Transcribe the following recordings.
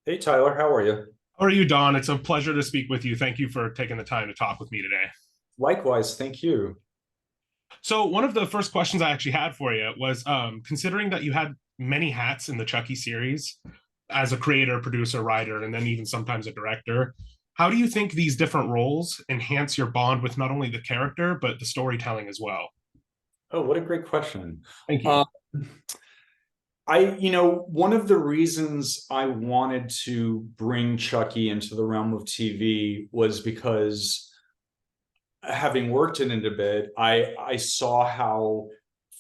Hey Tyler, how are you? How are you, Don? It's a pleasure to speak with you. Thank you for taking the time to talk with me today. Likewise, thank you. So, one of the first questions I actually had for you was considering that you had many hats in the Chucky series as a creator, producer, writer, and then even sometimes a director, how do you think these different roles enhance your bond with not only the character, but the storytelling as well? Oh, what a great question. Thank you. Uh, one of the reasons I wanted to bring Chucky into the realm of TV was because having worked in it a bit, I saw how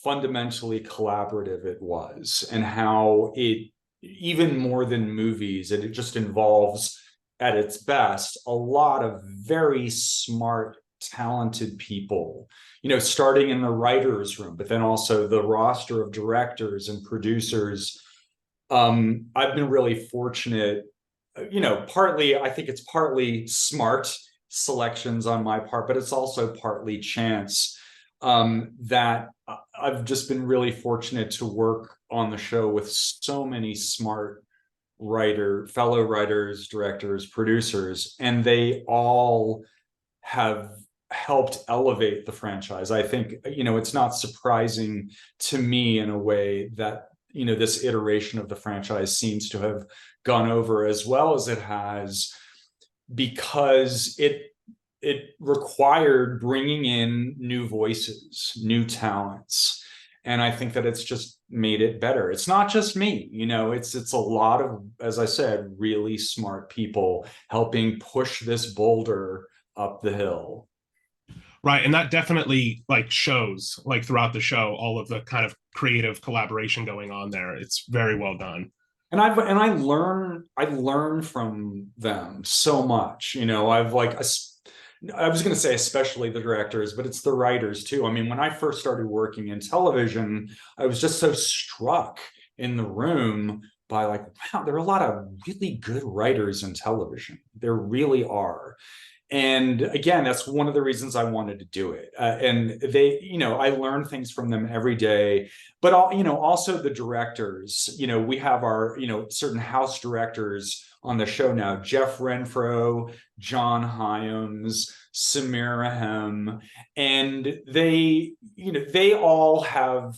fundamentally collaborative it was and how it, even more than movies, it just involves at its best a lot of very smart, talented people, starting in the writers room, but then also the roster of directors and producers. I've been really fortunate, partly, I think it's partly smart selections on my part, but it's also partly chance, that I've just been really fortunate to work on the show with so many smart fellow writers, directors, producers, and they all have helped elevate the franchise. I think, it's not surprising to me in a way that, this iteration of the franchise seems to have gone over as well as it has, because it required bringing in new voices, new talents. And I think that it's just made it better. It's not just me, it's a lot of, as I said, really smart people helping push this boulder up the hill. Right, and that definitely like shows like throughout the show all of the kind of creative collaboration going on there. It's very well done. And I learn from them so much. I was going to say especially the directors, but it's the writers too. I mean, when I first started working in television, I was just so struck in the room by, like, wow, there are a lot of really good writers in television. There really are. And again, that's one of the reasons I wanted to do it. And they, I learn things from them every day. But also the directors. We have our, certain house directors on the show now: Jeff Renfro, John Hyams, Samir Ahem, and they all have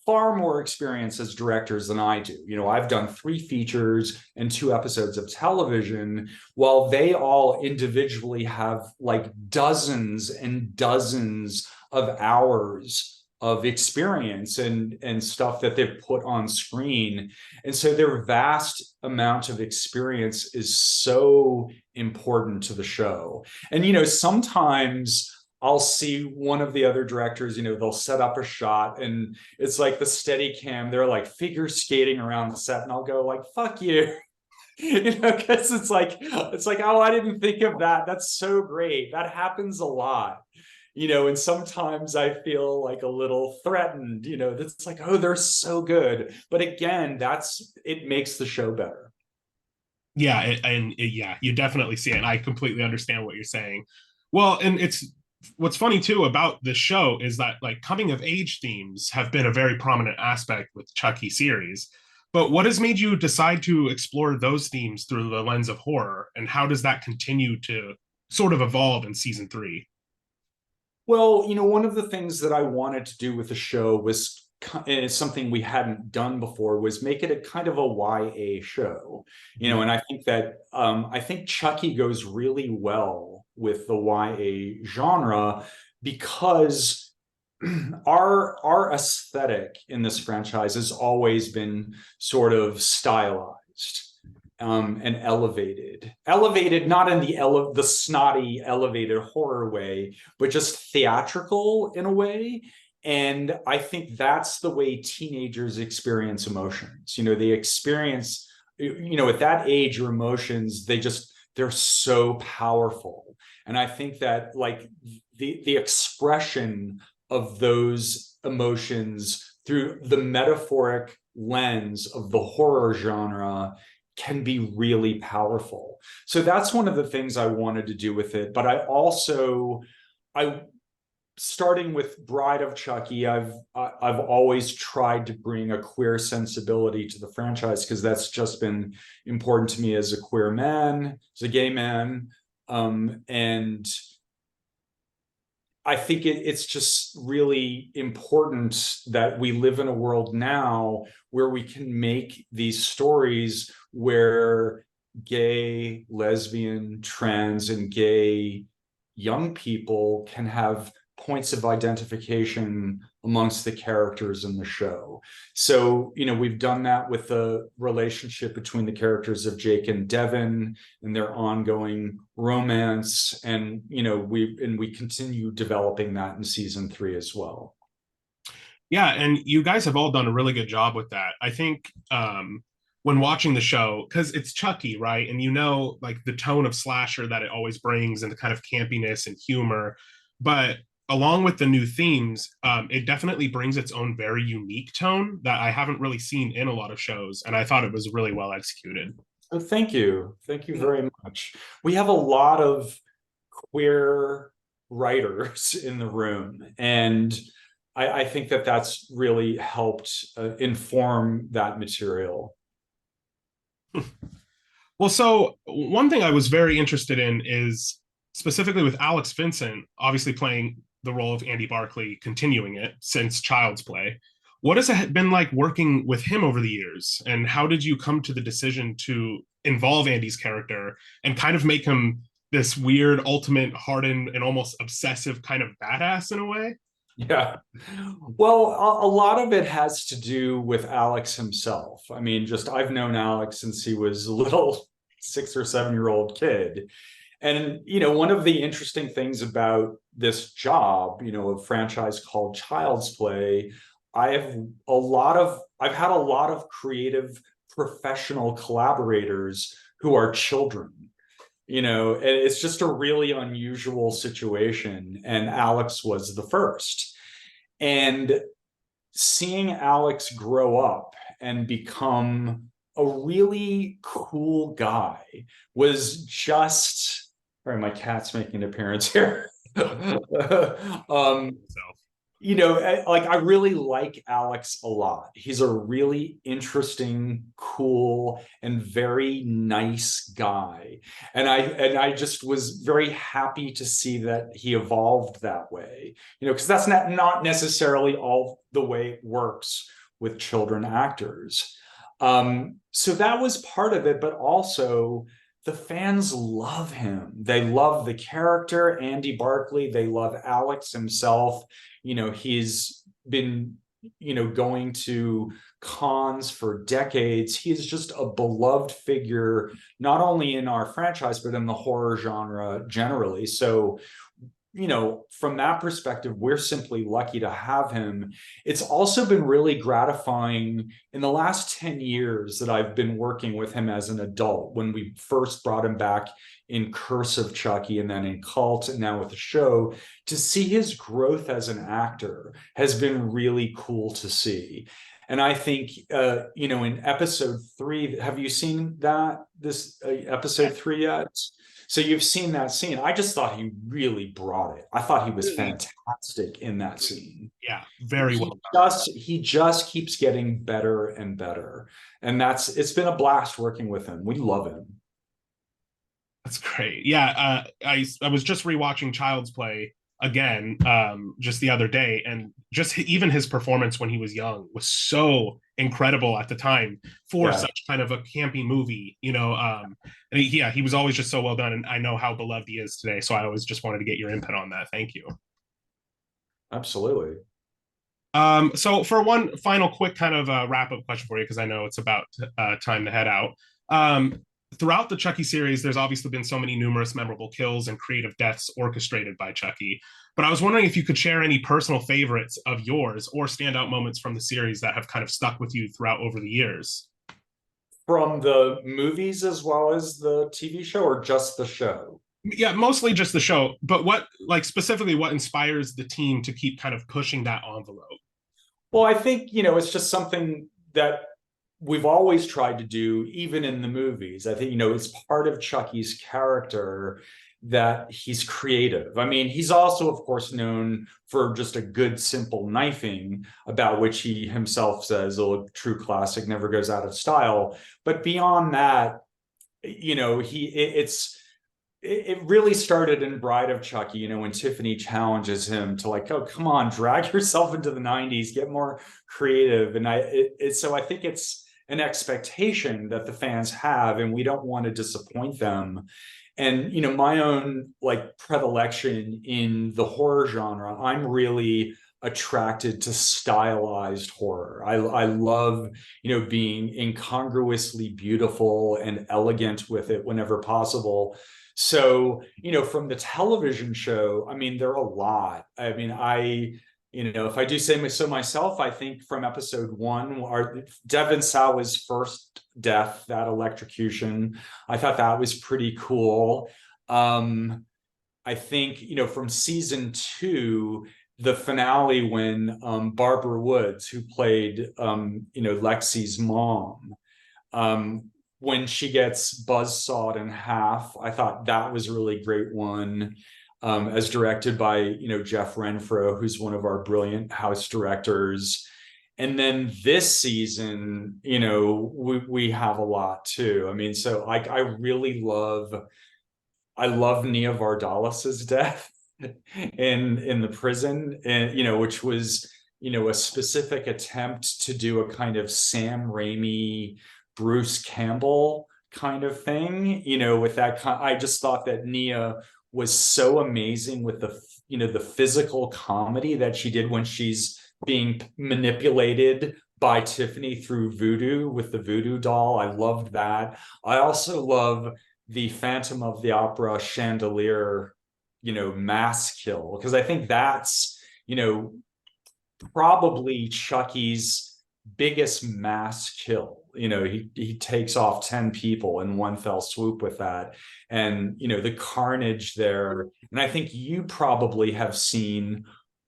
far more experience as directors than I do. I've done 3 features and 2 episodes of television, while they all individually have like dozens and dozens of hours of experience and stuff that they've put on screen. And so their vast amount of experience is so important to the show. And sometimes I'll see one of the other directors, they'll set up a shot and it's like the steady cam, they're like figure skating around the set, and I'll go like, fuck you. Because it's like, oh, I didn't think of that. That's so great. That happens a lot. And sometimes I feel like a little threatened, that's like, oh, they're so good. But again, it makes the show better. Yeah, yeah, you definitely see it, and I completely understand what you're saying. Well, and it's what's funny too about this show is that like coming of age themes have been a very prominent aspect with Chucky series. But what has made you decide to explore those themes through the lens of horror, and how does that continue to sort of evolve in season three? Well, one of the things that I wanted to do with the show was, and it's something we hadn't done before, was make it a kind of a YA show. And I think Chucky goes really well with the YA genre, because our aesthetic in this franchise has always been sort of stylized, and elevated not in the snotty elevated horror way, but just theatrical in a way. And I think that's the way teenagers experience emotions. They experience, at that age, your emotions, they're so powerful. And I think that, like, the expression of those emotions through the metaphoric lens of the horror genre can be really powerful. So that's one of the things I wanted to do with it. But I starting with Bride of Chucky, I've always tried to bring a queer sensibility to the franchise because that's just been important to me as a queer man, as a gay man, and I think it's just really important that we live in a world now where we can make these stories where gay, lesbian, trans, and gay young people can have points of identification amongst the characters in the show. So, we've done that with the relationship between the characters of Jake and Devin and their ongoing romance. And, we continue developing that in season 3 as well. Yeah, and you guys have all done a really good job with that. I think when watching the show, because it's Chucky, right? And like the tone of slasher that it always brings and the kind of campiness and humor. But along with the new themes, it definitely brings its own very unique tone that I haven't really seen in a lot of shows. And I thought it was really well executed. Oh, thank you. Thank you very much. We have a lot of queer writers in the room, and I think that that's really helped inform that material. Well, so one thing I was very interested in is specifically with Alex Vincent, obviously playing the role of Andy Barclay, continuing it since Child's Play. What has it been like working with him over the years? And how did you come to the decision to involve Andy's character and kind of make him this weird, ultimate, hardened, and almost obsessive kind of badass in a way? Yeah. Well, a lot of it has to do with Alex himself. I mean, I've known Alex since he was a little 6 or 7-year-old kid. And, one of the interesting things about this job, a franchise called Child's Play, I've had a lot of creative professional collaborators who are children. And it's just a really unusual situation. And Alex was the first. And seeing Alex grow up and become a really cool guy was just, sorry, my cat's making an appearance here. I really like Alex a lot. He's a really interesting, cool, and very nice guy. And I just was very happy to see that he evolved that way. Because that's not necessarily all the way it works with children actors. So that was part of it, but also the fans love him. They love the character, Andy Barclay. They love Alex himself. He's been, going to cons for decades. He's just a beloved figure, not only in our franchise, but in the horror genre generally. So, from that perspective, we're simply lucky to have him. It's also been really gratifying in the last 10 years that I've been working with him as an adult, when we first brought him back in Curse of Chucky and then in Cult and now with the show, to see his growth as an actor has been really cool to see. And I think, in episode 3, have you seen this episode 3 yet? So you've seen that scene. I just thought he really brought it. I thought he was fantastic in that scene. Yeah, very well done. He just keeps getting better and better. And it's been a blast working with him. We love him. That's great. Yeah, I was just rewatching Child's Play again just the other day, and just even his performance when he was young was so incredible at the time for such kind of a campy movie, and he was always just so well done, and I know how beloved he is today, so I always just wanted to get your input on that. Thank you. Absolutely. So for one final quick kind of wrap-up question for you, because I know it's about time to head out. Throughout the Chucky series, there's obviously been so many numerous memorable kills and creative deaths orchestrated by Chucky. But I was wondering if you could share any personal favorites of yours or standout moments from the series that have kind of stuck with you throughout over the years. From the movies as well as the TV show, or just the show? Yeah, mostly just the show. But specifically what inspires the team to keep kind of pushing that envelope? Well, I think, it's just something that we've always tried to do, even in the movies. I think, it's part of Chucky's character that he's creative. I mean, he's also, of course, known for just a good, simple knifing, about which he himself says, "Oh, a true classic never goes out of style." But beyond that, you know, it really started in Bride of Chucky, you know, when Tiffany challenges him to like, "Oh, come on, drag yourself into the 90s, get more creative." And so I think it's an expectation that the fans have, and we don't want to disappoint them. And, you know, my own like predilection in the horror genre, I'm really attracted to stylized horror. I love, you know, being incongruously beautiful and elegant with it whenever possible. So, you know, from the television show, I mean, there are a lot. I mean, you know, if I do say so myself, I think from episode 1, Devon Sawa's first death, that electrocution, I thought that was pretty cool. I think, you know, from season 2, the finale when Barbara Woods, who played, you know, Lexi's mom, when she gets buzzsawed in half, I thought that was a really great one, as directed by, you know, Jeff Renfro, who's one of our brilliant house directors. And then this season, you know, we have a lot too. I mean, so I really love Nia Vardalis's death in the prison, and you know, which was, you know, a specific attempt to do a kind of Sam Raimi, Bruce Campbell kind of thing, you know, with that I just thought that Nia was so amazing with the, you know, the physical comedy that she did when she's being manipulated by Tiffany through voodoo with the voodoo doll. I loved that. I also love the Phantom of the Opera chandelier, you know, mass kill, because I think that's, you know, probably Chucky's biggest mass kill. You know, he takes off 10 people in one fell swoop with that. And, you know, the carnage there. And I think you probably have seen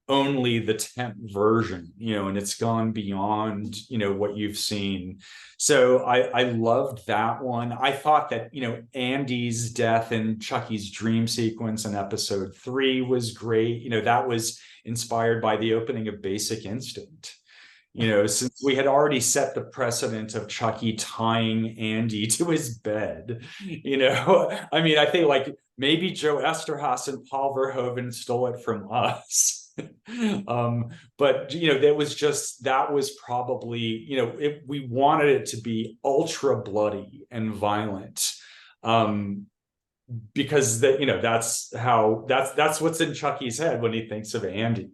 only the 10th version, you know, and it's gone beyond, you know, what you've seen. So I loved that one. I thought that, you know, Andy's death in Chucky's dream sequence in episode 3 was great. You know, that was inspired by the opening of Basic Instinct. You know, since we had already set the precedent of Chucky tying Andy to his bed, you know, I mean, I think like maybe Joe Esterhaas and Paul Verhoeven stole it from us. But you know, that was probably, you know, we wanted it to be ultra bloody and violent, because that, you know, that's what's in Chucky's head when he thinks of Andy.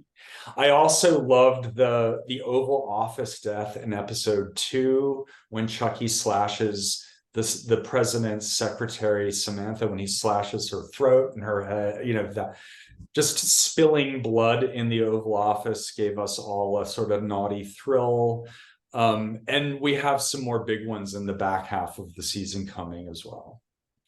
I also loved the Oval Office death in episode 2 when Chucky slashes the president's secretary Samantha, when he slashes her throat and her head. You know, that just spilling blood in the Oval Office gave us all a sort of naughty thrill. And we have some more big ones in the back half of the season coming as well.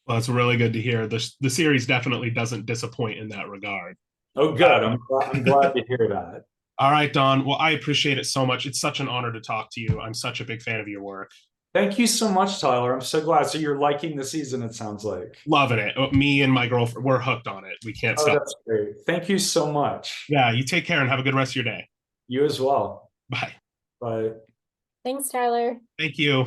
Well, that's really good to hear. The series definitely doesn't disappoint in that regard. Oh, good. I'm glad to hear that. All right, Don. Well, I appreciate it so much. It's such an honor to talk to you. I'm such a big fan of your work. Thank you so much, Tyler. I'm so glad. So you're liking the season, it sounds like. Loving it. Me and my girlfriend, we're hooked on it. We can't stop. That's great. Thank you so much. Yeah, you take care and have a good rest of your day. You as well. Bye. Bye. Thanks, Tyler. Thank you.